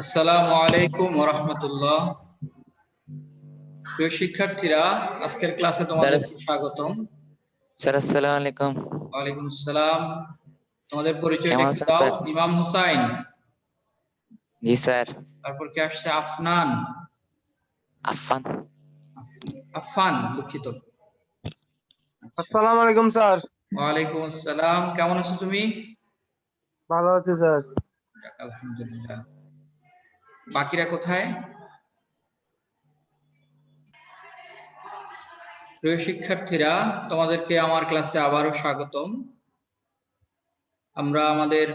আসসালামু আলাইকুম ওয়া রাহমাতুল্লাহ। প্রিয় শিক্ষার্থীরা, আজকের ক্লাসে তোমাদের স্বাগতম। স্যার আসসালামু আলাইকুম। ওয়ালাইকুম আসসালাম। তোমাদের পরিচয়টা কেমন একটু আছেন দাও। স্যার? ইমাম হোসাইন, জি স্যার। তারপর কে আসছে? আফনান, আফফান। আফফান, দুঃখিত। আসসালামু আলাইকুম স্যার। ওয়ালাইকুম আসসালাম। কেমন আছো তুমি? ভালো আছি স্যার। আলহামদুলিল্লাহ। বাকিরা কোথায়? প্রিয় শিক্ষার্থীরা, তোমাদেরকে আমার ক্লাসে আবারও স্বাগতম। আমরা আমাদের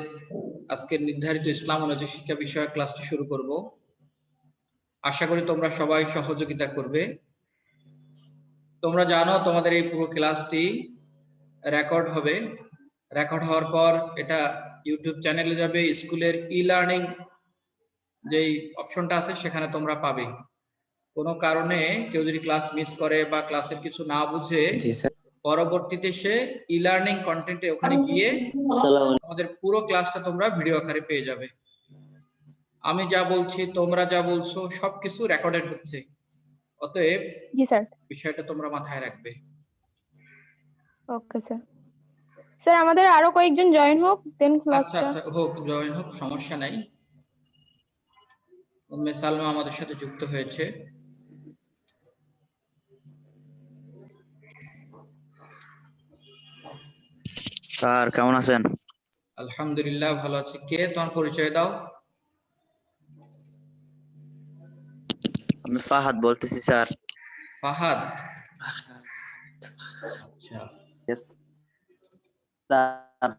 আজকের নির্ধারিত ইসলাম ও নৈতিক শিক্ষা বিষয়ক ক্লাসটি শুরু করব। আশা করি তোমরা সবাই সহযোগিতা করবে। তোমরা জানো তোমাদের এই পুরো ক্লাসটি রেকর্ড হবে। রেকর্ড হওয়ার পর এটা ইউটিউব চ্যানেলে যাবে। স্কুলের ই-লার্নিং যেই অপশনটা আছে সেখানে তোমরা পাবে। কোনো কারণে কেউ যদি ক্লাস মিস করে বা ক্লাসের কিছু না বুঝে, জি স্যার। পরবর্তীতে সে ই-লার্নিং কন্টেন্টে ওখানে গিয়ে আমাদের পুরো ক্লাসটা তোমরা ভিডিও আকারে পেয়ে যাবে। আমি যা বলছি, তোমরা যা বলছো, সবকিছু রেকর্ডেড হচ্ছে। অতএব জি স্যার। বিষয়টা তোমরা মাথায় রাখবে। Okay sir. স্যার আমাদের আরো কয়েকজন জয়েন হোক, দেন আচ্ছা ক্লাসটা। আচ্ছা, হোক, জয়েন হোক, সমস্যা নাই। উম্মে সালমা আমাদের সাথে যুক্ত হয়েছে। স্যার কেমন আছেন? আলহামদুলিল্লাহ, ভালো আছি। কে? তোমার পরিচয় দাও। আমি ফাহাদ বলতেছি স্যার। ফাহাদ, আচ্ছা। Yes, sir.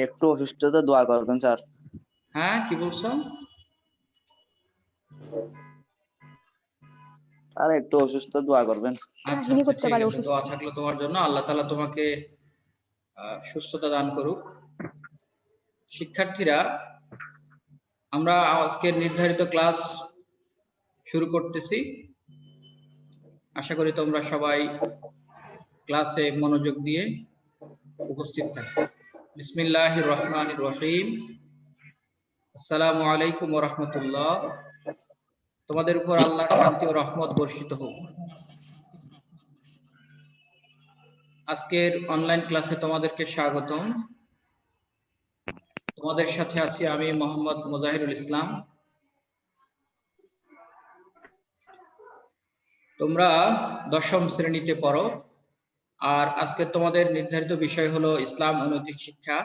একটু অসুস্থতা দোয়া করবেন স্যার। হ্যাঁ, কি বলছো? আর একটু অসুস্থ দোয়া করবেন। আচ্ছা কাহিনী আচ্ছা, করতে ঠিক পারে আছে। অসুস্থ। দোয়া থাকলো তোমার জন্য। আল্লাহ তাআলা তোমাকে সুস্থতা দান করুক। শিক্ষার্থীরা, আমরা আজকের নির্ধারিত ক্লাস শুরু করতেছি। আশা করি তোমরা সবাই ক্লাসে মনোযোগ দিয়ে উপস্থিত থাকবে। বিসমিল্লাহির রহমানির রহিম। আসসালামু আলাইকুম ওয়া রাহমাতুল্লাহ। তোমাদের উপর আল্লাহর শান্তি ও রহমত বর্ষিত হোক। আজকের অনলাইন ক্লাসে তোমাদেরকে স্বাগতম। তোমাদের সাথে আছি আমি, মোহাম্মদ মুজাহিরুল ইসলাম। তোমরা দশম শ্রেণীতে পড়ো, আর আজকে তোমাদের নির্ধারিত বিষয় হলো ইসলাম ও নৈতিক শিক্ষা।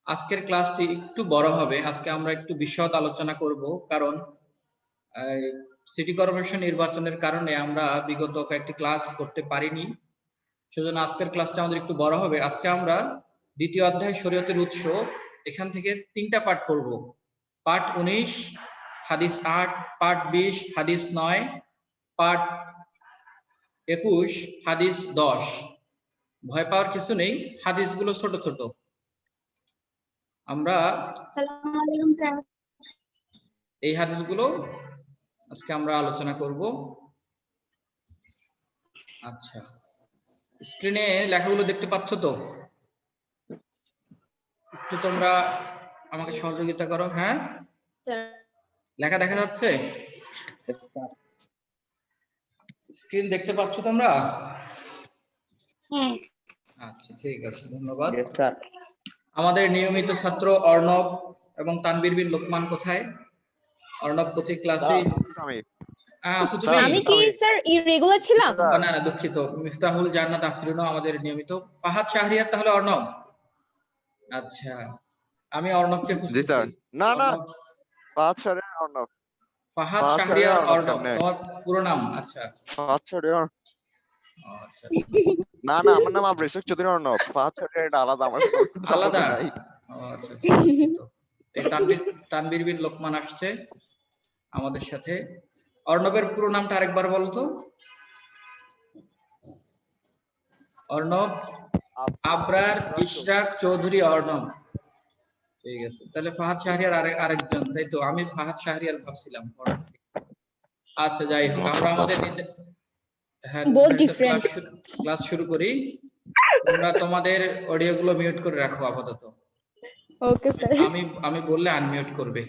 আজকের ক্লাসটি একটু বড় হবে। আজকে আমরা একটু বিশদ আলোচনা করব, কারণ সিটি কর্পোরেশন নির্বাচনের কারণে আমরা বিগত কয়েকটি ক্লাস করতে পারিনি। সেজন্য আজকের ক্লাসটা আমাদের একটু বড় হবে। আজকে আমরা দ্বিতীয় অধ্যায় শরীয়তের উৎস, এখান থেকে 3টা পাঠ পড়ব। পাঠ 19 হাদিস 8, পাঠ 20 হাদিস 9, পাঠ 21 হাদিস 10। ভয় পাওয়ার কিছু নেই, হাদিসগুলো ছোট ছোট। আমরা আসসালামু আলাইকুম স্যার। এই হাদিসগুলো আজকে আমরা আলোচনা করব। আচ্ছা, স্ক্রিনে লেখাগুলো দেখতে পাচ্ছ তো? একটু তোমরা আমাকে সহযোগিতা করো। হ্যাঁ, লেখা দেখা যাচ্ছে? স্ক্রিন দেখতে পাচ্ছ তোমরা? আচ্ছা, ঠিক আছে, ধন্যবাদ। Yes, sir. আমাদের নিয়মিত ছাত্র অর্ণব এবং তানবীর বিন লোকমান কোথায়? অর্ণব প্রতি ক্লাসে আছো তুমি? আমি কি স্যার ইরেগুলার ছিলাম? না না, দুঃখিত। মিফতাহুল জান্নাত আফরিনও আমাদের নিয়মিত। ফাহাদ শাহরিয়ার তাহলে অর্ণব। আচ্ছা, আমি অর্ণবকে খুঁজতেছি। না না, অর্ণব, ফাহাদ শাহরিয়ার অর্ণব। ফাহাদ ফাহাদ শাহরিয়ার শাহরিয়ার অর্ণব কেমনে? তোমার পুরো নাম? আচ্ছা ফাহাদ শাহরিয়ার। আচ্ছা, না না, আমার নাম আবরিশক চৌধুরী অর্ণব। ফাহাদ শাহরিয়ার এটা আলাদা, আমার সাথে কোনো সম্পর্ক আলাদা? নাই। আচ্ছা, দুঃখিত। এই তানবীর বিন লোকমান আসছে আমাদের সাথে। অর্ণবের পুরো নামটা আরেকবার বলো তো। অর্ণব আবরার ইশরাক চৌধুরী অর্ণব। ঠিক আছে, তাহলে ফাহাদ শাহরিয়ার আরেকজন, তাই তো? আমি ফাহাদ শাহরিয়ার ভাবছিলাম। আচ্ছা, যাই হোক, আমরা আমাদের ক্লাস শুরু করি। তোমরা তোমাদের অডিও গুলো মিউট করে রাখো আপাতত। Okay sir. আমি বললে আনমিউট করবে।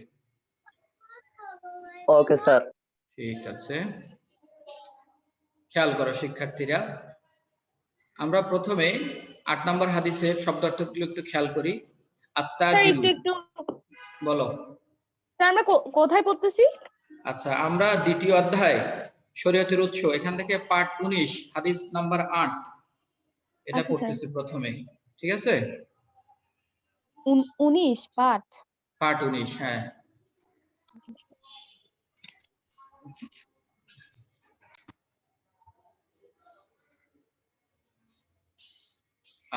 Okay sir. ঠিক আছে, খেয়াল করো শিক্ষার্থীরা, আমরা প্রথমে 8 নম্বর হাদিসের শব্দার্থগুলো একটু খেয়াল করি। স্যার আত্তাজিরু, একটু বলো। স্যার আমরা কোথায় পড়তেছি? আচ্ছা, আমরা দ্বিতীয় অধ্যায় শরীয়তের উৎস, এখান থেকে পার্ট 19 হাদিস নাম্বার 8 এটা আচ্ছা, পড়তেছি প্রথমে, ঠিক আছে? 19 পাঠ। পার্ট 19, হ্যাঁ।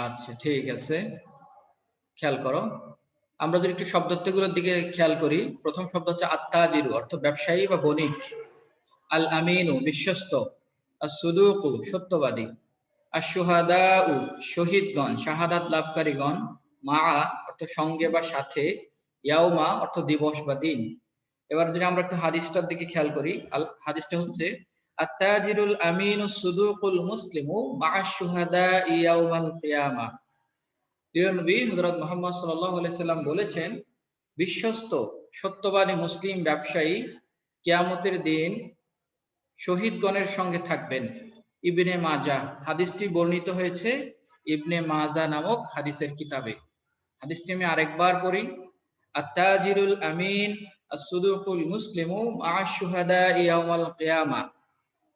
আচ্ছা ঠিক আছে, খেয়াল করো। আমরা যদি একটু শব্দার্থগুলোর দিকে খেয়াল করি, প্রথম শব্দ হচ্ছে আত্তাজিরু, অর্থ ব্যবসায়ী বা বণিক। আল আমিনু, বিশ্বস্ত। আস-সুদুকু, সত্যবাদী। আশ-শুহাদাউ, শহীদগণ, শাহাদাত লাভকারীগণ। মা, অর্থ সঙ্গে বা সাথে। ইয়াউমা, অর্থ দিবস বা দিন। এবার যদি আমরা একটু হাদিসটার দিকে খেয়াল করি, হাদিসটা হচ্ছে আত্তাজিরুল আমিনু সুদুকুল মুসলিমু মা'আশ শুহাদাই ইয়াউমাল কিয়ামা। প্রিয় নবী হযরত মুহাম্মদ সাল্লাল্লাহু আলাইহি সাল্লাম বলেছেন, বিশ্বস্ত সত্যবাদী মুসলিম ব্যবসায়ী কিয়ামতের দিন শহীদগণের সঙ্গে থাকবেন। ইবনে মাজাহ, হাদিসটি বর্ণিত হয়েছে ইবনে মাজাহ নামক হাদিসের কিতাবে। হাদিসটি আমি আরেকবার পড়ি। আত্তাজিরুল আমিন আস-সুদুকুল মুসলিমু মা'আশ শুহাদাই ইয়াউমাল কিয়ামা।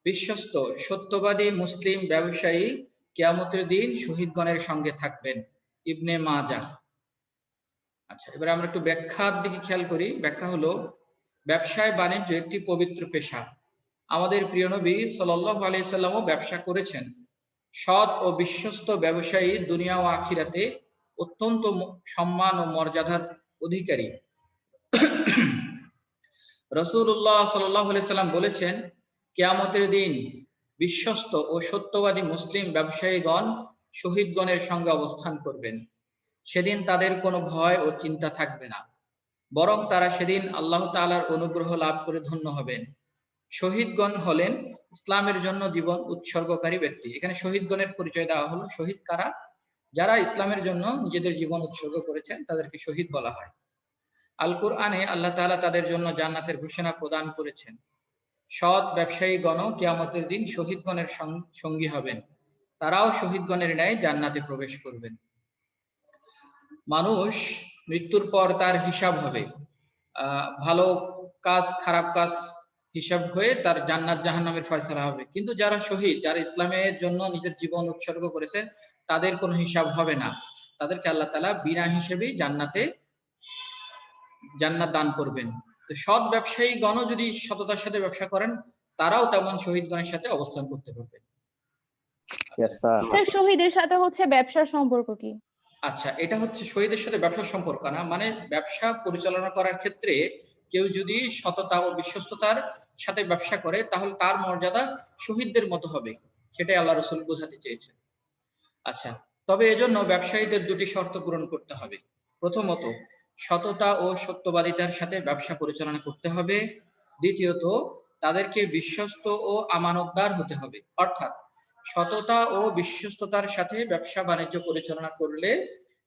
বিশ্বস্ত সত্যবাদী মুসলিম ব্যবসায়ী কিয়ামতের দিন শহীদগণের সঙ্গে থাকবেন। ইবনে মাজাহ। আচ্ছা, এবার আমরা একটু ব্যাখ্যার দিকে খেয়াল করি। ব্যাখ্যা হলো, ব্যবসায় বাণিজ্য একটি পবিত্র পেশা। আমাদের প্রিয় নবী সাল্লাল্লাহু আলাইহি সাল্লামও ব্যবসা করেছেন। সৎ ও বিশ্বস্ত ব্যবসায়ী দুনিয়া ও আখিরাতে অত্যন্ত সম্মান ও মর্যাদার অধিকারী। রাসূলুল্লাহ সাল্লাল্লাহু আলাইহি সাল্লাম বলেছেন, কিয়ামতের দিন বিশ্বস্ত ও সত্যবাদী মুসলিম ব্যবসায়ীগণ শহীদগণের সঙ্গে অবস্থান করবেন। সেদিন তাদের কোনো ভয় ও চিন্তা থাকবে না, বরং তারা সেদিন আল্লাহ তাআলার অনুগ্রহ লাভ করে ধন্য হবেন। শহীদগণ হলেন ইসলামের জন্য জীবন উৎসর্গকারী ব্যক্তি। এখানে শহীদগণের পরিচয় দেওয়া হলো। শহীদ কারা? যারা ইসলামের জন্য নিজেদের জীবন উৎসর্গ করেছেন তাদেরকে শহীদ বলা হয়। আল কুরআনে আল্লাহ তাআলা তাদের জন্য জান্নাতের ঘোষণা প্রদান করেছেন। সৎ ব্যবসায়ীগণ কিয়ামতের দিন শহীদগণের সঙ্গী হবেন, তারাও শহীদগণের ন্যায় জান্নাতে প্রবেশ করবেন। মানুষ মৃত্যুর পর তার হিসাব হবে, ভালো কাজ খারাপ কাজ হিসাব হয়ে তার জান্নাত জাহান্নামের ফয়সালা হবে। কিন্তু যারা শহীদ, যারা ইসলামের জন্য নিজের জীবন উৎসর্গ করেছে, তাদের কোনো হিসাব হবে না। তাদেরকে আল্লাহ তাআলা বিনা হিসেবেই জান্নাত দান করবেন। তো সৎ ব্যবসায়ীগণও যদি সততার সাথে ব্যবসা করেন, তারাও তেমন শহীদগণের সাথে অবস্থান করতে পারবেন। Yes sir. স্যার শহীদের সাথে হচ্ছে ব্যবসার সম্পর্ক কি? আচ্ছা, এটা হচ্ছে শহীদের সাথে ব্যবসার সম্পর্ক না, মানে ব্যবসা পরিচালনা করার ক্ষেত্রে কেউ যদি সততা ও বিশ্বস্ততার সাথে ব্যবসা করে, তাহলে তার মর্যাদা শহীদদের মতো হবে, সেটাই আল্লাহ রাসূল বোঝাতে চেয়েছেন। আচ্ছা, তবে এজন্য ব্যবসায়ীদের দুটি শর্ত পূরণ করতে হবে। প্রথমত, সততা ও সত্যবাদিতার সাথে ব্যবসা পরিচালনা করতে হবে। দ্বিতীয়ত, তাদেরকে বিশ্বস্ত ও আমানতদার হতে হবে। অর্থাৎ সততা ও বিশ্বস্ততার সাথে ব্যবসা বাণিজ্য পরিচালনা করলে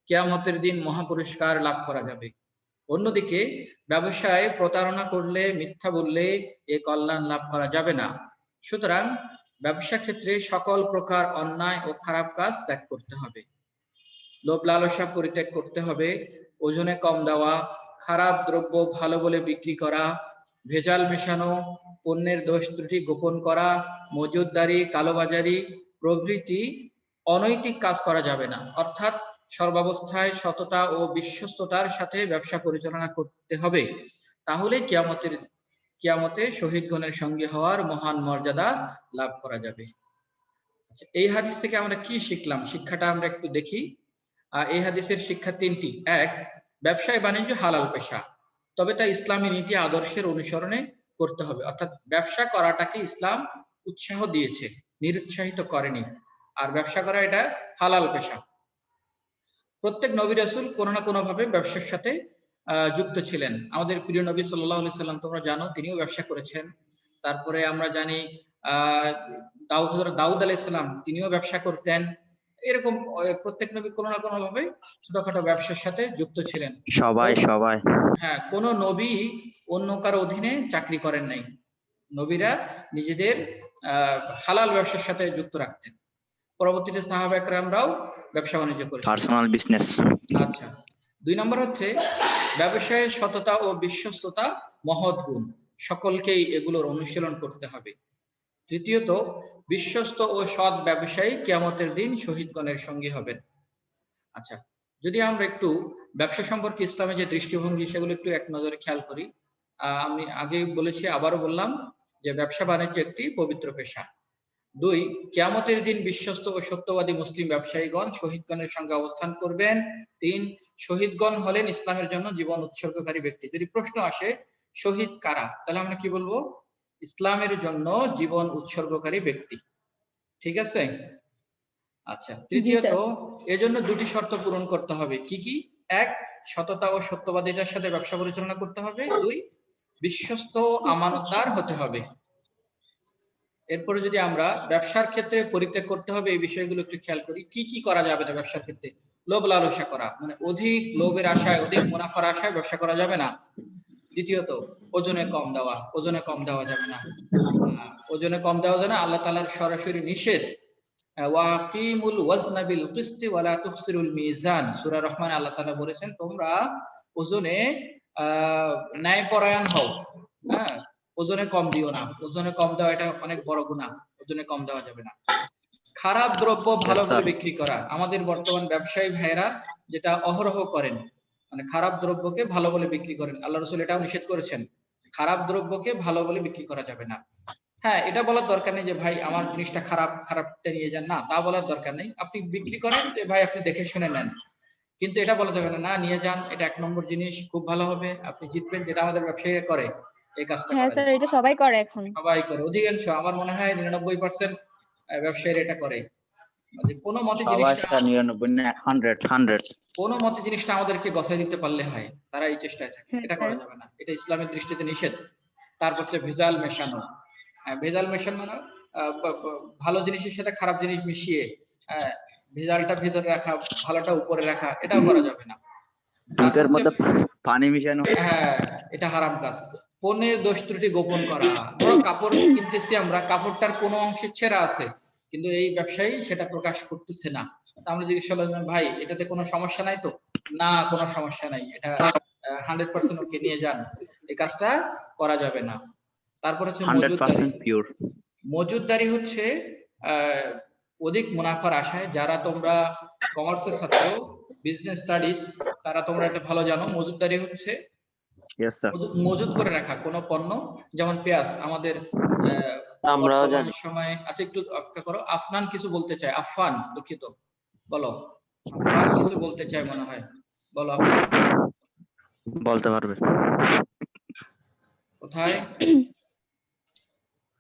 কিয়ামতের দিন মহাপুরস্কার লাভ করা যাবে। অন্যদিকে ব্যবসায় প্রতারণা করলে, মিথ্যা বললে এ কল্যাণ লাভ করা যাবে না। সুতরাং ব্যবসা ক্ষেত্রে সকল প্রকার অন্যায় ও খারাপ কাজ ত্যাগ করতে হবে। লোভ লালসা পরিত্যাগ করতে হবে, ওজনে কম দেওয়া, খারাপ দ্রব্য ভালো বলে বিক্রি করা, ভেজাল মেশানো, পণ্যের দোষ ত্রুটি গোপন করা, মজুতদারি, কালোবাজারি প্রভৃতি অনৈতিক কাজ করা যাবে না। অর্থাৎ সর্বাবস্থায় সততা ও বিশ্বস্ততার সাথে ব্যবসা পরিচালনা করতে হবে, তাহলে কিয়ামতে শহীদগণের সঙ্গে হওয়ার মহান মর্যাদা লাভ করা যাবে। আচ্ছা, এই হাদিস থেকে আমরা কি শিখলাম, শিক্ষাটা আমরা একটু দেখি। এই হাদিসের শিক্ষা তিনটি। এক, ব্যবসায় বাণিজ্য হালাল পেশা, তবে তা ইসলামী নীতি আদর্শের অনুসরণে করতে হবে। অর্থাৎ ব্যবসা করাটাকে ইসলাম উৎসাহ দিয়েছে, নিরুৎসাহিত করেনি। আর ব্যবসা করা এটা হালাল পেশা। প্রত্যেক নবী রাসূল কোনো না কোনো ভাবে ব্যবসার সাথে যুক্ত ছিলেন। আমাদের প্রিয় নবী সাল্লাল্লাহু আলাইহি সাল্লাম তোমরা জানো, তিনিও ব্যবসা করেছেন। তারপরে আমরা জানি দাউদ আলাইহিস সালাম, তিনিও ব্যবসা করতেন। এরকম প্রত্যেক নবী কোনো না কোনো ভাবে ছোটখাটো ব্যবসার সাথে যুক্ত ছিলেন। সবাই সবাই হ্যাঁ, কোন নবী অন্য কারো অধীনে চাকরি করেন নাই। নবীরা নিজেদের হালাল ব্যবসার সাথে যুক্ত রাখতেন। পরবর্তীতে সাহাবা একরামরাও ব্যবসা বাণিজ্য করেছেন। Personal business. আচ্ছা, 2 নম্বর হচ্ছে ব্যবসায়ে সততা ও বিশ্বস্ততা মহৎ গুণ, সকলকেই এগুলোর অনুশীলন করতে হবে। তৃতীয়ত, বিশ্বস্ত ও সৎ ব্যবসায়ী কিয়ামতের দিন শহীদগণের সঙ্গী হবেন। আচ্ছা, যদি আমরা একটু ব্যবসা সম্পর্কে ইসলামের যে দৃষ্টিভঙ্গি সেগুলো একটু এক নজরে খেয়াল করি। আমি আগে বলেছি, আবারও বললাম যে ব্যবসা বাণিজ্য একটি পবিত্র পেশা। 2, কিয়ামতের দিন বিশ্বস্ত ও সত্যবাদী মুসলিম ব্যবসায়ীগণ শহীদগণের সঙ্গে অবস্থান করবেন। 3, শহীদগণ হলেন ইসলামের জন্য জীবন উৎসর্গকারী ব্যক্তি। যদি প্রশ্ন আসে শহীদ কারা, তাহলে আমরা কি বলবো? ইসলামের জন্য জীবন উৎসর্গকারী ব্যক্তি। ঠিক আছে? আচ্ছা, তৃতীয়ত, এজন্য 2টি শর্ত পূরণ করতে হবে। কি কি? 1, সততা ও সত্যবাদিতার সাথে ব্যবসা পরিচালনা করতে হবে। 2, বিশ্বস্ত আমানতদার হতে হবে। এরপরে যদি আমরা ব্যবসার ক্ষেত্রে পরিত্যাগ করতে হবে এই বিষয়গুলো একটু খেয়াল করি। কি কি করা যাবে না ব্যবসার ক্ষেত্রে? লোভ লালসা করা, মানে অধিক লোভের আশায়, অধিক মুনাফার আশায় ব্যবসা করা যাবে না। দ্বিতীয়ত, ওজনে কম দেওয়া, ওজনে কম দেওয়া যাবে না। ওজনে কম দেওয়া যাবে না, আল্লাহ তাআলার সরাসরি নিষেধ। ওয়াকিমুল ওয়াজনা বিল কিসতি ওয়ালা তুখসিরুল মিজান, সূরা রহমান আল্লাহ তাআলা বলেছেন তোমরা ওজনে ন্যায়পরায়ণ হও। হ্যাঁ, ওজনে কম দিও না। ওজনে কম দেওয়া এটা অনেক বড় গুনাহ, ওজনে কম দেওয়া যাবে না। খারাপ দ্রব্য ভালো বলে বিক্রি করা, আমাদের বর্তমান ব্যবসায়ী ভাইরা যেটা অহরহ করেন, মানে খারাপ দ্রব্যকে ভালো বলে বিক্রি করেন। আল্লাহ রাসূল এটাও নিষেধ করেছেন, খারাপ দ্রব্যকে ভালো বলে বিক্রি করা যাবে না। হ্যাঁ, এটা বলার দরকার নেই যে ভাই আমার জিনিসটা খারাপ, খারাপটা নিয়ে যান, না তা বলার দরকার নেই। আপনি বিক্রি করেন যে ভাই আপনি দেখে শুনে নেন, কিন্তু এটা বলা যাবে না, না নিয়ে যান, এটা 1 নম্বর জিনিস, খুব ভালো হবে, আপনি জিতবেন, যেটা আমাদের ব্যবসায়ীরা করে। এই কাজটা হ্যাঁ করা স্যার, যাবে এটা না। সবাই করে এখন। সবাই করে, অধিকাংশ, আমার মনে হয় 99% ব্যবসায়ীরা এটা করে। মানে কোনো মতে সবাই জিনিসটা, 99 না 100 কোনো মতে জিনিসটা আমাদেরকে গছাই দিতে পারলে হয়, তারা এই চেষ্টায় থাকে। হ্যাঁ, এটা করা যাবে না, এটা ইসলামের দৃষ্টিতে নিষেধ। তারপর হচ্ছে ভেজাল মেশানো। ভেজাল মেশানো মানে ভালো জিনিসের সাথে খারাপ জিনিস মিশিয়ে ভেজালটা ভেতরে রাখা, ভালোটা উপরে রাখা, এটাও করা যাবে না। তারপর দুধের মধ্যে হচ্ছে, পানি মিশানো। হ্যাঁ, এটা হারাম কাজ। পণ্যের দোষ ত্রুটি গোপন করা, ধরো কাপড় কিনতেছি আমরা, কাপড়টার কোনো অংশে ছেঁড়া আছে কিন্তু এই ব্যবসায়ী সেটা প্রকাশ করতেছে না। আমরা জিজ্ঞেস করলাম ভাই এটাতে কোনো সমস্যা নাই তো? না, কোনো সমস্যা নাই, এটা 100% ওকে নিয়ে যান। এই কাজটা করা যাবে না। তারপর হচ্ছে 100% পিওর। মজুদদারি হচ্ছে অধিক মুনাফার আশায়, যারা তোমরা কমার্সের ছাত্র, বিজনেস স্টাডিজ, তারা তোমরা এটা ভালো জানো। মজুদদারি হচ্ছে ইয়েস স্যার। মজুদ করে রাখা কোনো পণ্য, যেমন পেঁয়াজ আমাদের আমরাও বর্তমান জানি। সময়ে। আচ্ছা, একটু অপেক্ষা করো, আফনান কিছু বলতে চায়। আফফান, দুঃখিত, বলো। আফফান কিছু বলতে চায় মনে হয়, বলো আফফান। বলতে পারবে। কোথায়?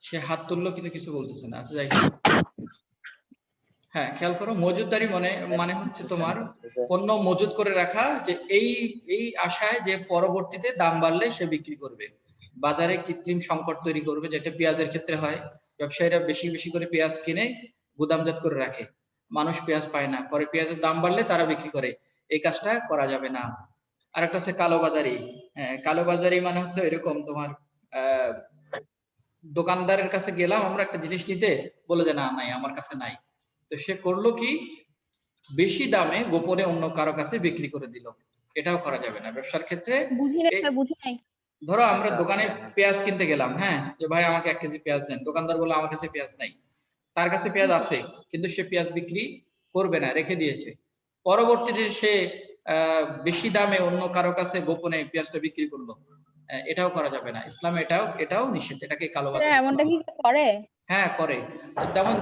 সে হাত তুললো কিন্তু কিছু বলতেছে না। আচ্ছা, যাই হোক। হ্যাঁ, খেয়াল করো, মজুদদারি মানে হচ্ছে তোমার পণ্য মজুদ করে রাখা, যে এই আশায় যে পরবর্তীতে দাম বাড়লে সে বিক্রি করবে। বাজারে কৃত্রিম সংকট তৈরি করবে, যেটা পেঁয়াজের ক্ষেত্রে হয়। ব্যবসায়ীরা বেশি বেশি করে পেঁয়াজ কিনে গুদামজাত করে রাখে, মানুষ পেঁয়াজ পায় না, পরে পেঁয়াজের দাম বাড়লে তারা বিক্রি করে। এই কাজটা করা যাবে না। আর একটা হচ্ছে কালোবাজারি। হ্যাঁ, কালোবাজারি মানে হচ্ছে এরকম তোমার দোকানদারের কাছে গেলাম আমরা একটা জিনিস নিতে, বলে যে না নাই, আমার কাছে নাই। তো সে করলো কি, বেশি দামে গোপনে অন্য কারো কাছে বিক্রি করে দিল। এটাও করা যাবে না ব্যবসার ক্ষেত্রে। বুঝি নাই স্যার, বুঝি নাই। ধরো আমরা দোকানে পেঁয়াজ কিনতে গেলাম, হ্যাঁ, যে ভাই আমাকে 1 কেজি পেঁয়াজ দেন। দোকানদার বললো আমার কাছে পেঁয়াজ নাই। তার কাছে পেঁয়াজ আছে কিন্তু সে পেঁয়াজ বিক্রি করবে না, রেখে দিয়েছে। পরবর্তীতে সে বেশি দামে অন্য কারো কাছে গোপনে পেঁয়াজটা বিক্রি করলো। এটাও করা যাবে না, ইসলামে এটাও নিষেধ, এটাকে কালোবাজারি বলা এমনটা কি হয়। করে? হ্যাঁ, করে।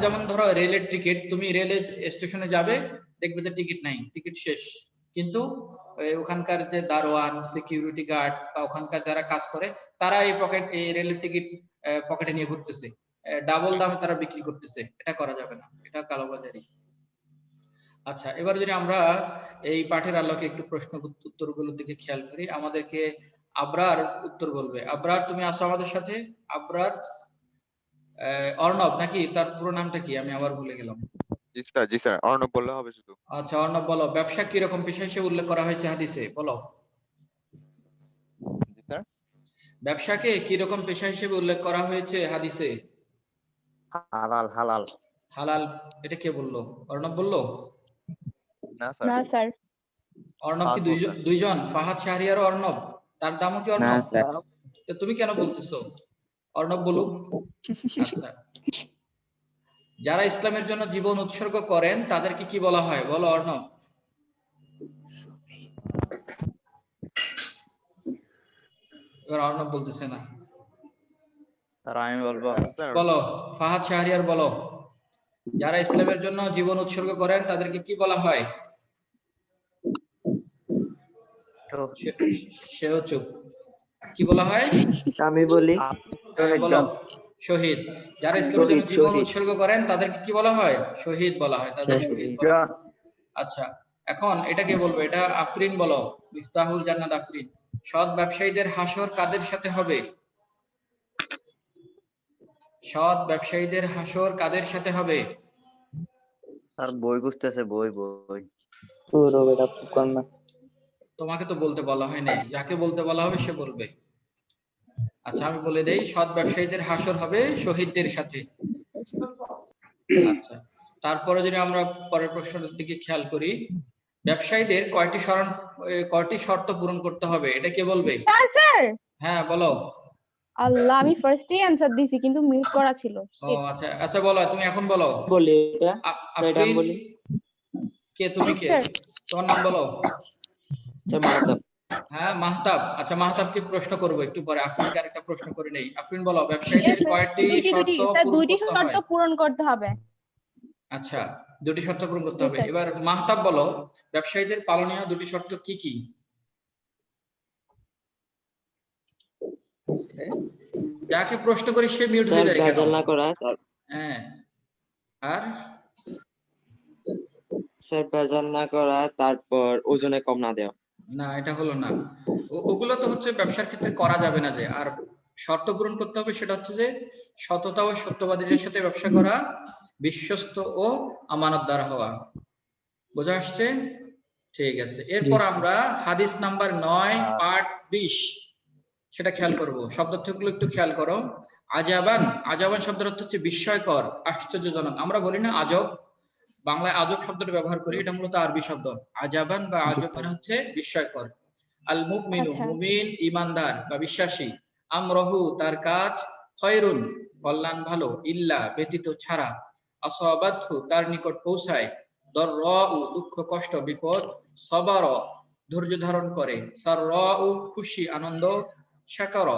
যেমন ধরো রেলের টিকিট, তুমি রেলের স্টেশনে যাবে, দেখবে যে টিকিট নাই, টিকিট শেষ, কিন্তু ওখানকার যে দারোয়ান, সিকিউরিটি গার্ড বা ওখানকার যারা কাজ করে, তারা এই রেলের টিকিট পকেটে নিয়ে ঘুরতেছে, ডাবল দামে তারা বিক্রি করতেছে। এটা করা যাবে না, এটা কালোবাজারি। আচ্ছা, এবার যদি আমরা এই পাঠের আলোকে একটু প্রশ্ন উত্তরগুলোর দিকে খেয়াল করি, আমাদেরকে আবরার উত্তর বলবে। আবরার, তুমি আসো আমাদের সাথে। আবরার অর্ণব নাকি, তার পুরো নামটা কি আমি আবার ভুলে গেলাম। জি স্যার অর্ণব বললে হবে শুধু। আচ্ছা অর্ণব বলো, ব্যবসা কিরকম পেশা হিসেবে উল্লেখ করা হয়েছে হাদিসে? বলো, জি স্যার। ব্যবসাকে কিরকম পেশা হিসেবে উল্লেখ করা হয়েছে হাদিসে? হালাল হালাল। হালাল। এটা কে বললো? অর্ণব বললো? না স্যার। না স্যার। অর্ণব কি ফাহাদ বলছে। দুইজন, ফাহাদ শাহরিয়ার ও অর্ণব? তার দামও কি না অর্ণব? স্যার। তো তুমি কেন বলতেছো? অর্ণব বলুক। আচ্ছা, যারা ইসলামের জন্য জীবন উৎসর্গ করেন তাদেরকে কি বলা হয়? বলো অর্ণব। এবার অর্ণব বলতেছে না। স্যার আমি বলবো। স্যার বলো ফাহাদ শাহরিয়ার বলো, যারা ইসলামের জন্য জীবন উৎসর্গ করেন তাদেরকে কি বলা হয়? সেও চুপ। কি বলা হয়? আমি বলি হ্যাঁ, বলো। শহীদ। যারা ইসলামের জন্য শহীদ, জীবন শহীদ। উৎসর্গ করেন তাদেরকে কি বলা হয়? শহীদ বলা হয়। তাদের শহীদ বলা হয়। আচ্ছা, এখন এটা কে বলবো? এটা আফরিন বলো, মিফতাহুল জান্নাত আফরিন। সৎ ব্যবসায়ীদের হাসর কাদের সাথে হবে? সৎ ব্যবসায়ীদের হাসর কাদের সাথে হবে? স্যার বই খুঁজতেছে, বই বই। পুরো বেটা ফুকান না। তোমাকে তো বলতে বলা হয় নাই, যাকে বলতে বলা হবে সে বলবে। আচ্ছা আমি বলে দেই, সৎ ব্যবসায়ীদের হাসর হবে শহীদদের সাথে। আচ্ছা, তারপরে যদি আমরা পরের প্রশ্নের দিকে খেয়াল করি, ব্যবসায়ীদের কয়টি শর্ত পূরণ করতে হবে? এটা কে বলবে? স্যার স্যার, হ্যাঁ বলো। আল্লাহ আমি ফার্স্টেই অ্যানসার দিছি কিন্তু মিউট করা ছিল। ও আচ্ছা আচ্ছা, বলো তুমি এখন বলো। বলি এটা এটা আমি আফরিন, বলি। কে তুমি? কে স্যার। তোমার নাম বলো? আচ্ছা মাহতাব। হ্যাঁ মাহতাব। আচ্ছা মাহতাবকে প্রশ্ন করবো একটু পরে। আফরিনকে আরেকটা প্রশ্ন করে নেই। আফরিন বলো, ব্যবসায়ীদের কয়টি শর্ত পূরণ দুইটি করতে শর্ত হয়? পূরণ করতে হবে। আচ্ছা, দুটি শর্ত পূরণ করতে জি, হবে। স্যার। এবার মাহতাব বলো, ব্যবসায়ীদের পালনীয় দুটি শর্ত কি কি? যাকে প্রশ্ন করি সে মিউট স্যার হয়ে যায় কেন? ভেজাল না করা, হ্যাঁ, আর স্যার ভেজাল না করা, তারপর ওজনে কম না দেওয়া। না, এটা হলো না। ওগুলো তো হচ্ছে ব্যবসার ক্ষেত্রে করা যাবে না। যে আর শর্ত পূরণ করতে হবে সেটা হচ্ছে যে সততা ও সত্যবাদীদের সাথে ব্যবসা করা, বিশ্বস্ত ও আমানতদার হওয়া। বোঝা আসছে? ঠিক আছে, এরপর আমরা হাদিস নাম্বার 9 পার্ট 20 সেটা খেয়াল করব। শব্দার্থগুলো একটু খেয়াল করো। আজাবান, আজাবান শব্দের অর্থ হচ্ছে বিস্ময়কর, আশ্চর্যজনক। আমরা বলি না আজব, বাংলায় আজব শব্দটা ব্যবহার করি, এটা মূলত আরবি শব্দ। আজাবান বা আজব মানে হচ্ছে বিস্ময়কর। আল মুমিনু, আচ্ছা। মুমিন ইমানদার বা বিশ্বাসী। আমরহু, তার কাজ। খয়রুন, কল্যাণ ভালো। ইল্লা, ব্যতীত ছাড়া। আসাবাতহু, তার নিকট পৌঁছায়। দররাউ, দুঃখ কষ্ট বিপদ। সবার, ধৈর্য ধারণ করে। সাররাউ, খুশি আনন্দ। শাকার,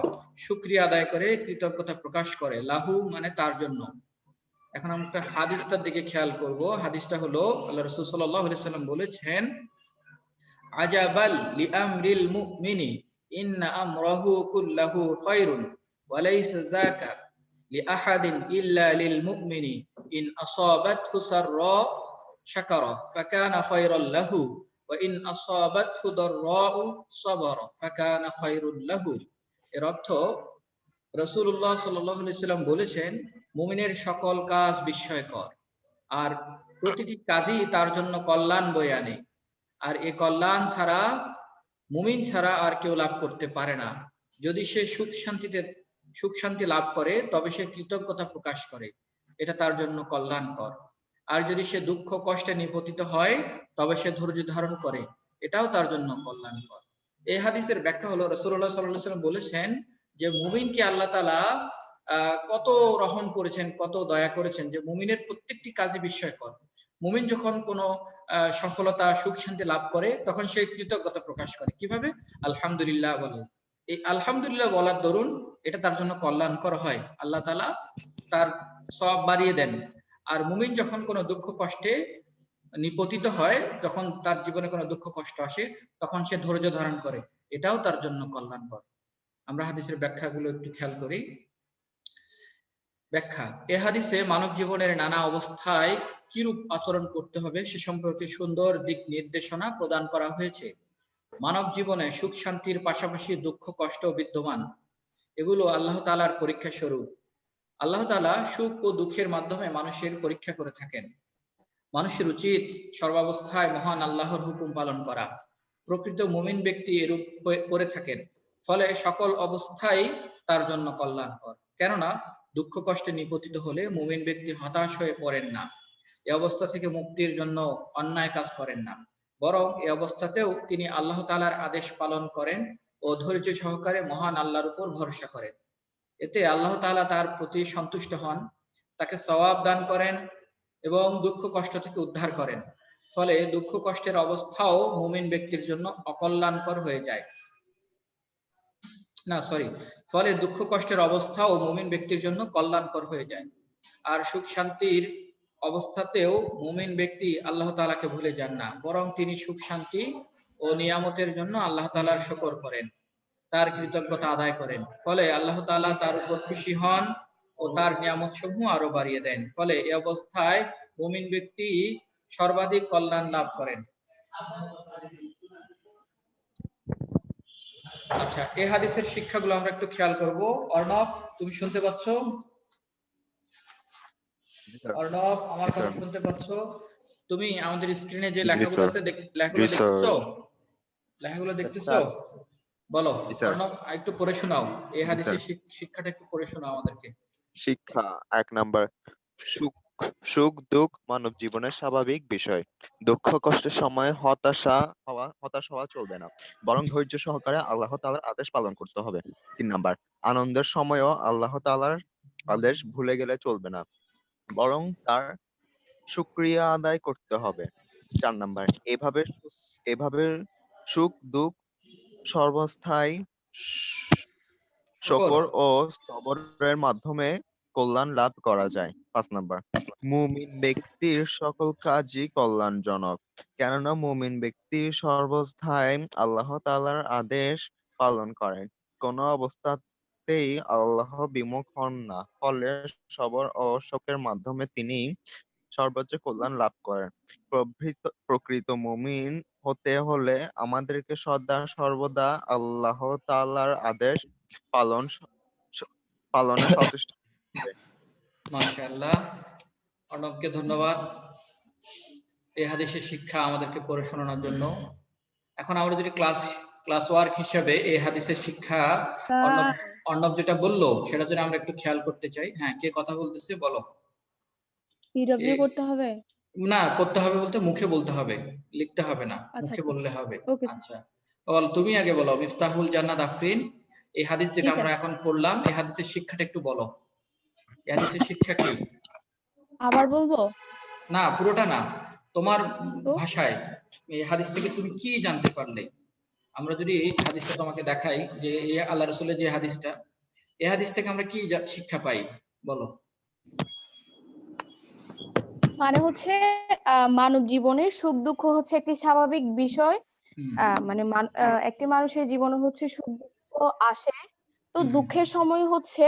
শুকরিয়া আদায় করে, কৃতজ্ঞতা প্রকাশ করে। লাহু মানে তার জন্য। এখন আমরা হাদিসটার দিকে খেয়াল করব। হাদিসটা হলো আল্লাহ রাসূল সাল্লাল্লাহু আলাইহি ওয়াসাল্লাম বলেছেন, আজাবাল লিআমরিল মুমিনি ইন্না আমরাহু কুল্লাহু খায়রুন ওয়া লাইসা যাকা লিআহাদিন ইল্লা লিল মুমিনি ইন আসাবাতহু সাররা শাকারা ফাকানা খায়রাল লাহু ওয়া ইন আসাবাতহু দাররাউ সাবারা ফাকানা খায়রুল লাহু। এর অর্থ, রাসূলুল্লাহ সাল্লাল্লাহু আলাইহি ওয়াসাল্লাম বলেছেন, মুমিনের সকল কাজ বিস্ময়কর, আর প্রতিটি কাজই তার জন্য কল্যাণ বয়ে আনে। আর এই কল্যাণ ছাড়া, মুমিন ছাড়া আর কেউ লাভ করতে পারে না। যদি সে সুখ শান্তি লাভ করে তবে সে কৃতজ্ঞতা প্রকাশ করে, এটা তার জন্য কল্যাণকর। আর যদি সে দুঃখ কষ্টে নিপতিত হয় তবে সে ধৈর্য ধারণ করে, এটাও তার জন্য কল্যাণকর। এই হাদিসের ব্যাখ্যা হলো, রাসূলুল্লাহ সাল্লাল্লাহু আলাইহি ওয়াসাল্লাম বলেছেন যে মুমিনকে আল্লাহ তাআলা কত রহম করেছেন, কত দয়া করেছেন, যে মুমিনের প্রত্যেকটি কাজে বিস্ময়কর। মুমিন যখন কোনো সফলতা, সুখ শান্তি লাভ করে তখন সে কৃতজ্ঞতা প্রকাশ করে। কিভাবে? আলহামদুলিল্লাহ বলে। এই আলহামদুলিল্লাহ বলার দরুন এটা তার জন্য কল্যাণকর হয়, আল্লাহ তাআলা তার সওয়াব বাড়িয়ে দেন। আর মুমিন যখন কোনো দুঃখ কষ্টে নিপতিত হয়, যখন তার জীবনে কোনো দুঃখ কষ্ট আসে তখন সে ধৈর্য ধারণ করে, এটাও তার জন্য কল্যাণকর। আমরা হাদিসের ব্যাখ্যাগুলো একটু খেয়াল করি। ব্যাখ্যা, এ হাদিসে মানব জীবনের নানা অবস্থায় কিরূপ আচরণ করতে হবে সে সম্পর্কে সুন্দর দিক নির্দেশনা প্রদান করা হয়েছে। মানব জীবনে সুখ শান্তির পাশাপাশি দুঃখ কষ্ট বিদ্যমান, এগুলো আল্লাহ তাআলার পরীক্ষা স্বরূপ। আল্লাহ তাআলা সুখ ও দুঃখের মাধ্যমে মানুষের পরীক্ষা করে থাকেন। মানুষের উচিত সর্বাবস্থায় মহান আল্লাহর হুকুম পালন করা। প্রকৃত মুমিন ব্যক্তি এরূপ করে থাকেন, ফলে সকল অবস্থায় তার জন্য কল্যাণকর। কেননা দুঃখ কষ্টে নিপতিত হলে মুমিন ব্যক্তি হতাশ হয়ে পড়েন না, এই অবস্থা থেকে মুক্তির জন্য অন্যায় কাজ করেন না, বরং এই অবস্থাতেও তিনি আল্লাহ তাআলার আদেশ পালন করেন ও ধৈর্য সহকারে মহান আল্লাহর উপর ভরসা করেন। এতে আল্লাহ তাআলা তার প্রতি সন্তুষ্ট হন, তাকে সওয়াব দান করেন এবং দুঃখ কষ্ট থেকে উদ্ধার করেন। ফলে দুঃখ কষ্টের অবস্থাও মুমিন ব্যক্তির জন্য অকল্যাণকর হয়ে যায়। ফলে দুঃখ কষ্টের অবস্থাও মুমিন ব্যক্তির জন্য কল্যাণকর হয়ে যায়। আর সুখ শান্তির অবস্থাতেও মুমিন ব্যক্তি আল্লাহ তাআলাকে ভুলে যান না, বরং তিনি সুখ শান্তি ও নিয়ামতের জন্য আল্লাহ তাআলার শুকর করেন, তার কৃতজ্ঞতা আদায় করেন। ফলে আল্লাহ তাআলা তার উপর খুশি হন ও তার নিয়ামত সমূহ আরো বাড়িয়ে দেন। ফলে এই অবস্থায় মুমিন ব্যক্তি সর্বাধিক কল্যাণ লাভ করেন। আচ্ছা, এই হাদিসের শিক্ষাগুলো আমরা একটু খেয়াল করব। অর্ণব, তুমি শুনতে পাচ্ছ? অর্ণব, আমার কথা শুনতে পাচ্ছ? তুমি আমাদের স্ক্রিনে যে লেখাগুলো আছে লেখাগুলো দেখতেছো? লেখাগুলো দেখতেছো? বলো অর্ণব, একটু পড়ে শোনাও এই হাদিসের শিক্ষাটা, একটু পড়ে শোনাও আমাদেরকে। শিক্ষা 1 নাম্বার, সুখ দুঃখ মানব জীবনের স্বাভাবিক বিষয়। দুঃখ কষ্টের সময় হতাশ হওয়া চলবে না, বরং ধৈর্য সহকারে আল্লাহ তাআলার আদেশ পালন করতে হবে। 3 নাম্বার, আনন্দের সময়ও আল্লাহ তাআলার আদেশ ভুলে গেলে চলবে না, বরং তার শুকরিয়া আদায় করতে হবে। 4 নাম্বার, এভাবে সুখ দুঃখ সর্বস্থায়ী শুকর ও সবরের মাধ্যমে কল্যাণ লাভ করা যায়। 5 নাম্বার, মুমিন ব্যক্তির সকল কাজই কল্যাণজনক, কেননা মুমিন ব্যক্তি সর্বস্থায় আল্লাহ তাআলার আদেশ পালন করেন, কোনো অবস্থাতেই আল্লাহ বিমুখ হন না। ফলে সবর ও শোকের মাধ্যমে তিনি সর্বোচ্চ কল্যাণ লাভ করেন। প্রকৃত মুমিন হতে হলে আমাদেরকে সদা সর্বদা আল্লাহ তাআলার আদেশ পালনে সচেষ্ট হবে। মাশাআল্লাহ, অর্ণবকে ধন্যবাদ এই হাদিসের শিক্ষা আমাদেরকে পড়ে শোনানোর জন্য। এখন আমরা যদি ক্লাস ওয়ার্ক হিসেবে এই হাদিসের শিক্ষা অর্ণব যেটা বললো সেটা যদি আমরা একটু খেয়াল করতে চাই। হ্যাঁ, কে কথা বলতেছে বলো? সিডব্লিউ করতে হবে না, করতে হবে বলতে মুখে বলতে হবে, লিখতে হবে না, মুখে বললে হবে। আচ্ছা, বল, তুমি আগে বলো। মিফতাহুল জান্নাত আফরিন, এই হাদিস যেটা আমরা এখন পড়লাম, এই হাদিসের শিক্ষাটা একটু বলো। এই হাদিসের শিক্ষা কি? আবার বলবো? না, পুরোটা না, তোমার ভাষায় এই হাদিস থেকে তুমি কি জানতে পারলে? আমরা যদি এই হাদিসটা তোমাকে দেখাই যে আল্লাহ রাসূলের যে হাদিসটা, এই হাদিস থেকে আমরা কি শিক্ষা পাই বলো। মানে হচ্ছে মানব জীবনের সুখ দুঃখ হচ্ছে একটি স্বাভাবিক বিষয়। মানে একটি মানুষের জীবনে হচ্ছে সুখ দুঃখ আসে, তো দুঃখের সময় হচ্ছে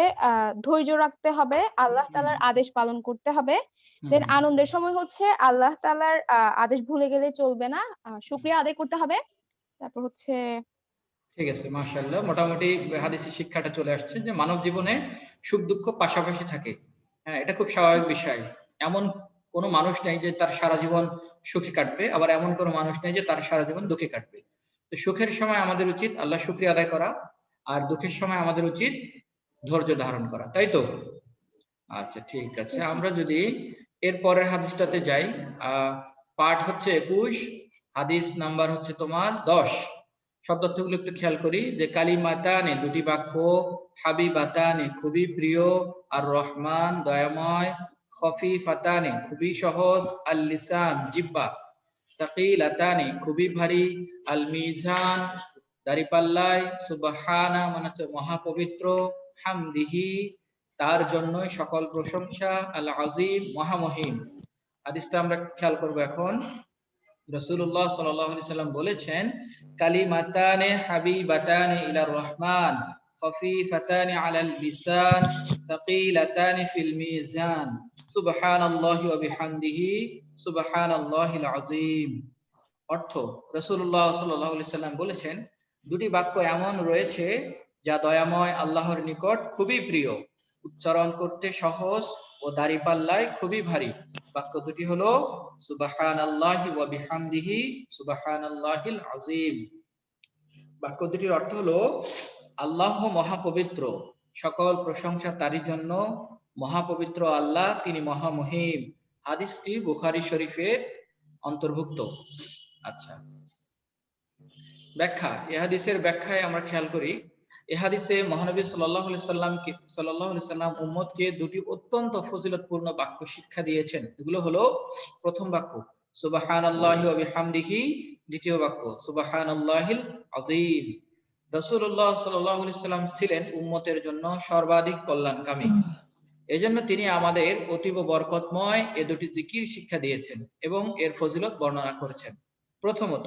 ধৈর্য রাখতে হবে, আল্লাহ তাআলার আদেশ পালন করতে হবে। দেন আনন্দের সময় হচ্ছে আল্লাহ তাআলার আদেশ ভুলে গেলে চলবে না, শুকরিয়া আদায় করতে হবে। তারপর হচ্ছে ঠিক আছে, মাশাআল্লাহ, মোটামুটি হাদিসের শিক্ষাটা চলে আসছে যে মানব জীবনে সুখ দুঃখ পাশাপাশি থাকে। হ্যাঁ, এটা খুব স্বাভাবিক বিষয়। এমন কোনো মানুষ নেই যে তার সারা জীবন সুখে কাটবে, আবার এমন কোনো মানুষ নেই যে তার সারা জীবন দুঃখে কাটবে। তো সুখের সময় আমাদের উচিত আল্লাহ শুকরিয়া আদায় করা, আর দুঃখের সময় আমাদের উচিত ধৈর্য ধারণ করা, তাই তো? আচ্ছা, ঠিক আছে, আমরা যদি এর পরের হাদিসটাতে যাই, পাঠ হচ্ছে 21, হাদিস নাম্বার হচ্ছে তোমার 10। শব্দার্থগুলো একটু খেয়াল করি যে কালিমাতানে, দুটি বাক্য, হাবিবাতানে, খুবই প্রিয়, আর রহমান, দয়াময়, খফিফাতানে, খুবই সহজ, আল লিসান, জিহ্বা, সাকিলাতানে, খুবই ভারী, আল মিজান, দাঁড়িপাল্লায়, সুবহানা মানে হচ্ছে মহাপবিত্র, হামদিহি, তার জন্যই সকল প্রশংসা, আল আজিম, মহামহিম। হাদিসটা আমরা খেয়াল করব এখন। রাসূলুল্লাহ সাল্লাল্লাহু আলাইহি সাল্লাম বলেছেন, কালিমাতানে হাবিবাতানে ইলার রহমান, খফিফাতানে আলাল লিসান, সাকিলাতানে ফিল মিজান, সুবহানাল্লাহি ওয়া বিহামদিহি, সুবহানাল্লাহিল আযীম। অর্থ, রাসূলুল্লাহ সাল্লাল্লাহু আলাইহি সাল্লাম বলেছেন, দুটি বাক্য এমন রয়েছে যা দয়াময় আল্লাহর নিকট খুবই প্রিয়, উচ্চারণ করতে সহজ ও দাঁড়িপাল্লায় খুবই ভারী। বাক্য দুটি হলো সুবহানাল্লাহি ওয়া বিহামদিহি সুবহানাল্লাহিল আযীম। বাক্য দুটির অর্থ হলো আল্লাহ মহাপবিত্র, সকল প্রশংসা তারই জন্য, মহাপবিত্র আল্লাহ, তিনি মহামহিম। হাদিসটি বুখারী শরীফের অন্তর্ভুক্ত। আচ্ছা, ব্যাখ্যা। এই হাদিসের ব্যাখ্যায় আমরা খেয়াল করি, এই হাদিসে মহানবী সাল্লাল্লাহু আলাইহি সাল্লাম উম্মতকে দুটি অত্যন্ত ফজিলতপূর্ণ বাক্য শিক্ষা দিয়েছেন। এগুলো হলো প্রথম বাক্য সুবহানাল্লাহি ওয়া বিহামদিহি, দ্বিতীয় বাক্য সুবহানাল্লাহিল আযীম। রাসূলুল্লাহ সাল্লাল্লাহু আলাইহি সাল্লাম ছিলেন উম্মতের জন্য সর্বাধিক কল্যাণকামী। এজন্য তিনি আমাদের অতীব বরকতময় এ দুটি জিকির শিক্ষা দিয়েছেন এবং এর ফজিলত বর্ণনা করেছেন। প্রথমত,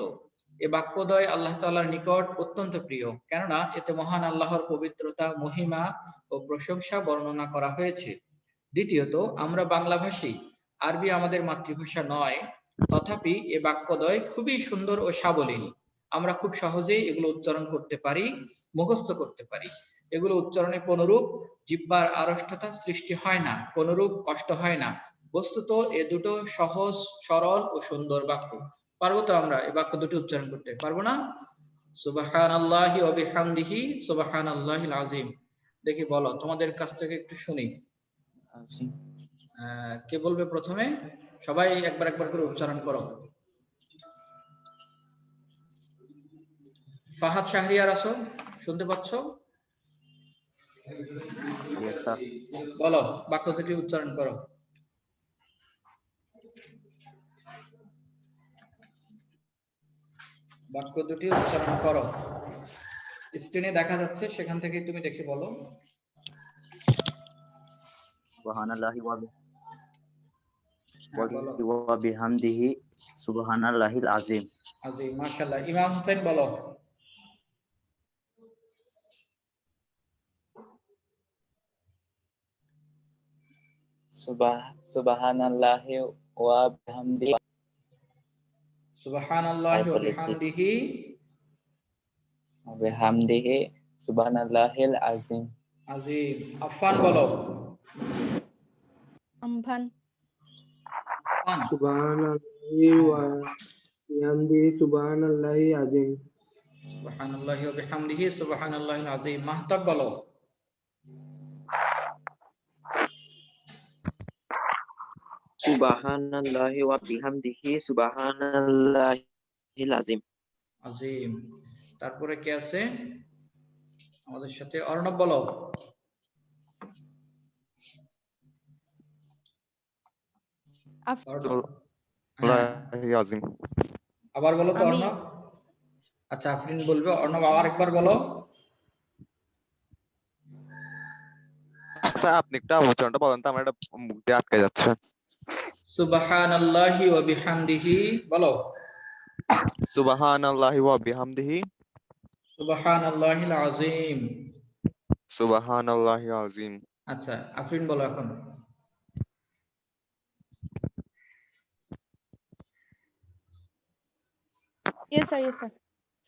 এ বাক্যদ্বয় আল্লাহ তাআলার নিকট অত্যন্ত প্রিয়, কেননা এতে মহান আল্লাহর পবিত্রতা, মহিমা ও প্রশংসা বর্ণনা করা হয়েছে। দ্বিতীয়ত, আমরা বাংলাভাষী, আরবি আমাদের মাতৃভাষা নয়, তথাপি এ বাক্যদ্বয় খুবই সুন্দর ও সাবলীল। আমরা খুব সহজেই এগুলো উচ্চারণ করতে পারি, মুখস্থ করতে পারি। এগুলো উচ্চারণে কোনরূপ জিহ্বার আড়ষ্টতা সৃষ্টি হয় না, কোনরূপ কষ্ট হয় না। বস্তুত এ দুটো সহজ, সরল ও সুন্দর বাক্য। পারবো তো আমরা এই বাক্য দুটি উচ্চারণ করতে? পারবো না? সুবহানাল্লাহি ওয়া বিহামদিহি সুবহানাল্লাহিল আযীম। দেখি বলো, তোমাদের কাছ থেকে একটু শুনি। কে বলবে প্রথমে? সবাই একবার একবার করে উচ্চারণ করো। ফাহাদ শাহরিয়ার আছো? শুনতে পাচ্ছ? বলো, বাক্য দুটি উচ্চারণ করো। বাক্য দুটি উচ্চারণ করো। স্ক্রিনে দেখা যাচ্ছে, সেখান থেকে তুমি দেখে বলো। সুবহানাল্লাহি ওয়া বিহামদিহি সুবহানাল্লাহিল আযীম। আযীম, মাশাআল্লাহ। ইমাম হোসেন বলো। সুবহানাল্লাহি ওয়া বিহামদিহি সুবহানাল্লাহি ওয়া বিহামদিহি সুবহানাল্লাহিল আযীম। আযীম। আফফান বলো। আমফান। সুবহানাল্লাহি ওয়া বিহামদিহি সুবহানাল্লাহি আযীম। সুবহানাল্লাহি ওয়া বিহামদিহি সুবহানাল্লাহিল আযীম। মাহতাব বলো। সুবহানাল্লাহি ওয়া বিহামদিহি সুবহানাল্লাহিল আযীম। আযীম। তারপরে কে আছে আমাদের সাথে? অর্ণব বলো। আবার বলো তো অর্ণব। আচ্ছা, আফরিন বলবে। অর্ণব আবার একবার বলো। আচ্ছা, আপনি একটু উচ্চারণটা বলেন তো, আমার এটা মুখ দিয়ে আটকে যাচ্ছে। সুবহানাল্লাহি ওয়া বিহামদিহি বলো। সুবহানাল্লাহি ওয়া বিহামদিহি সুবহানাল্লাহিল আযীম। সুবহানাল্লাহি আযীম। আচ্ছা, আফরিন বলো এখন। Yes sir, yes sir.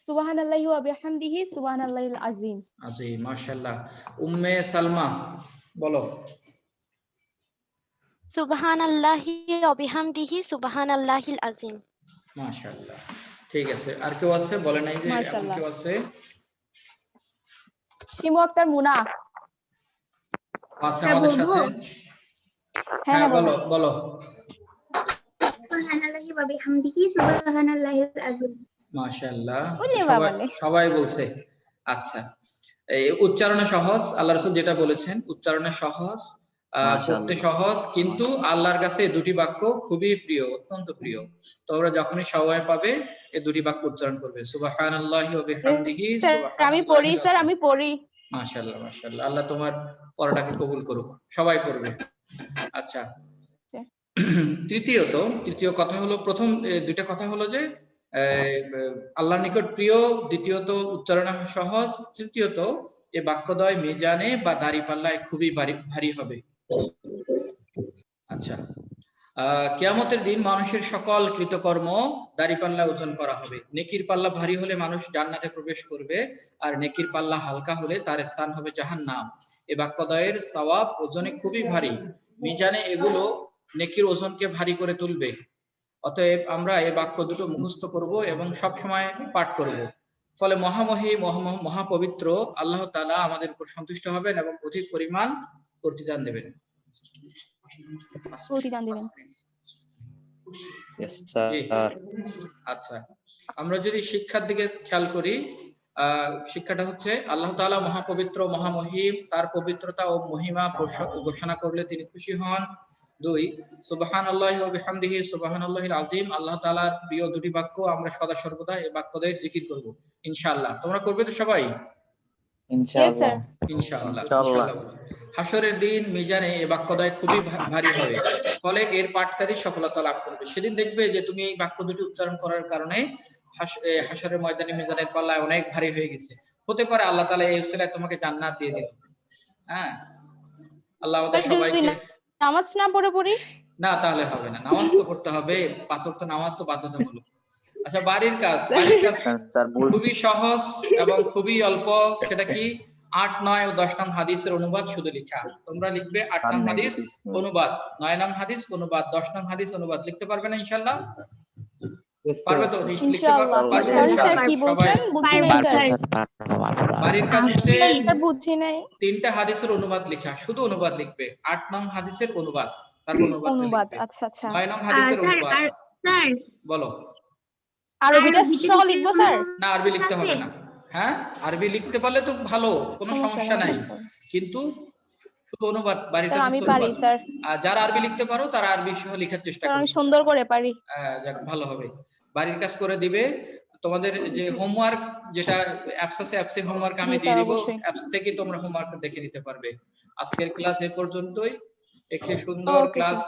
সুবহানাল্লাহি ওয়া বিহামদিহি সুবহানাল্লাহিল আযীম। আযীম, মাশাআল্লাহ। উম্মে সালমা বলো। সুবহানাল্লাহি ওয়া বিহামদিহি সুবহানাল্লাহিল আযীম। মাশাআল্লাহ, ঠিক আছে। আর কেউ আছে? বলে নাই যে এমন কেউ আছে? শিমু আক্তার মুনা আছে আমাদের সাথে? হ্যাঁ, বলো বলো। সুবহানাল্লাহি ওয়া বিহামদিহি সুবহানাল্লাহিল আযীম। মাশাআল্লাহ, ওরে বাবালে। সবাই বলছে। আচ্ছা, এই উচ্চারণে সহজ, আল্লাহ রাসূল যেটা বলেছেন, উচ্চারণে সহজ, পড়তে সহজ, কিন্তু আল্লাহর কাছে এই দুটি বাক্য খুবই প্রিয়, অত্যন্ত প্রিয়। তোমরা যখনই সময় পাবে এই দুটি বাক্য উচ্চারণ করবে, সুবহানাল্লাহি ওয়া বিহামদিহি সুবহানাল্লাহি। আমি পড়ি স্যার, আমি পড়ি। মাশাআল্লাহ, মাশাআল্লাহ। আল্লাহ তোমার পড়াটাকে কবুল করুক। সবাই পড়বে। আচ্ছা, তৃতীয় কথা হলো, প্রথম দুইটা কথা হলো যে আল্লাহর নিকট প্রিয়, দ্বিতীয়ত উচ্চারণ সহজ, তৃতীয়ত এই বাক্যদ্বয় মিজানে বা দাঁড়িপাল্লায় খুবই ভারী হবে। আচ্ছা, কিয়ামতের দিন মানুষের সকল কৃতকর্ম দাঁড়িপাল্লায় ওজন করা হবে। নেকির পাল্লা ভারী হলে মানুষ জান্নাতে প্রবেশ করবে, আর নেকির পাল্লা হালকা হলে তার স্থান হবে জাহান্নাম। এই বাক্যদ্বয়ের সওয়াব ওজনে খুবই ভারী। মিজানে এগুলো নেকির ওজনকে ভারী করে তুলবে। অতএব আমরা এই বাক্য দুটো মুখস্থ করব এবং সব সময় পাঠ করব। ফলে মহাপবিত্র আল্লাহ তাআলা আমাদের উপর সন্তুষ্ট হবেন এবং অধিক পরিমাণ প্রতিদান দেবেন। প্রতিদান দিবেন। Yes, sir. আচ্ছা, আমরা যদি শিক্ষার দিকে খেয়াল করি, শিক্ষাটা হচ্ছে আল্লাহ তাআলা মহাপবিত্র মহামহিম, তার পবিত্রতা ও মহিমা ঘোষণা করলে তিনি খুশি হন। 2, সুবহানাল্লাহি ওয়া বিহামদিহি সুবহানাল্লাহিল আযীম, আল্লাহ তাআলার প্রিয় দুটি বাক্য, আমরা সদা সর্বদা এই বাক্যদের জিকির করব ইনশাআল্লাহ। তোমরা করবে তো সবাই? ইনশাআল্লাহ। ইনশাআল্লাহ। ইনশাআল্লাহ। হাসরের দিন মিজানে এই বাক্যদ্বয় খুবই ভারী হবে, ফলে এর পাঠকারী সফলতা লাভ করবে। সেদিন দেখবে যে তুমি এই বাক্য দুটি উচ্চারণ করার কারণে হাসরের ময়দানে মিজানের পাল্লায় অনেক ভারী হয়ে গেছে। হতে পারে আল্লাহ তাআলা এই উসিলায় তোমাকে জান্নাত দিয়ে দিল। হ্যাঁ, আল্লাহ আমাদের সবাইকে। নামাজ না পড়ে পড়ি না, তাহলে হবে না, নামাজ তো পড়তে হবে, 5 ওয়াক্ত নামাজ তো বাধ্যতামূলক। আচ্ছা, বাড়ির কাজ স্যার ভুল। খুবই সহজ এবং খুবই অল্প। সেটা কি? 8, 9 ও 10 নং হাদিসের অনুবাদ শুধু লেখা। তোমরা লিখবে 8 নং হাদিস অনুবাদ, 9 নং হাদিস অনুবাদ, 10 নং হাদিস অনুবাদ। লিখতে পারবে না ইনশাআল্লাহ? পারবে তো? লিখতে পারবে? স্যার কি বলছেন? বুঝি নাই স্যার। বাড়ির কাজ হচ্ছে স্যার বুঝি নাই। 3টা হাদিসের অনুবাদ লেখা, শুধু অনুবাদ লিখবে। 8 নং হাদিসের অনুবাদ, তার অনুবাদ। আচ্ছা আচ্ছা। 9 নং হাদিসের অনুবাদ। স্যার বলো। আরবিটা সহ লিখবো স্যার? না, আরবি লিখতে হবে না। হ্যাঁ, আরবি লিখতে পারলে তো ভালো, কোনো সমস্যা নাই, কিন্তু শুধু অনুবাদ বাড়ির কাজ। আমি পারি স্যার। আর যারা আরবি লিখতে পারো তারা আরবি সহ লেখার চেষ্টা করো। আমি সুন্দর করে পারি। যাক, ভালো হবে। বাড়ির কাজ করে দিবে। তোমাদের যে হোমওয়ার্ক, যেটা অ্যাপস আছে, অ্যাপসে হোমওয়ার্ক আমি দিয়ে দিব, অ্যাপস থেকে তোমরা হোমওয়ার্কটা দেখে নিতে পারবে। আজকের ক্লাস এ পর্যন্তই। একটি সুন্দর ক্লাস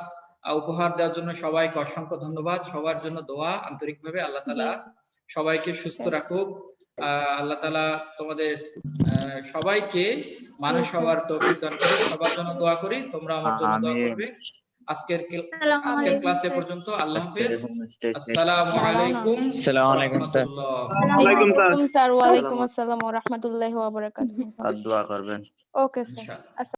উপহার দেওয়ার জন্য সবাইকে অসংখ্য ধন্যবাদ। সবার জন্য দোয়া আন্তরিকভাবে। আল্লাহ তাআলা সবাইকে সুস্থ রাখুক। আল্লাহ তাআলা তোমাদের সবাইকে মানুষ হওয়ার তৌফিক দান করুন। সবার জন্য দোয়া করি, তোমরা আমার জন্য দোয়া করবে। আজকের ক্লাস এ পর্যন্ত। আল্লাহ হাফেজ। আসসালামু আলাইকুম। আসসালামু আলাইকুম স্যার। ওয়ালাইকুম স্যার। ওয়া আলাইকুম আসসালাম ওয়া রাহমাতুল্লাহি ওয়া বারাকাতুহু। আর দোয়া করবেন। Okay sir.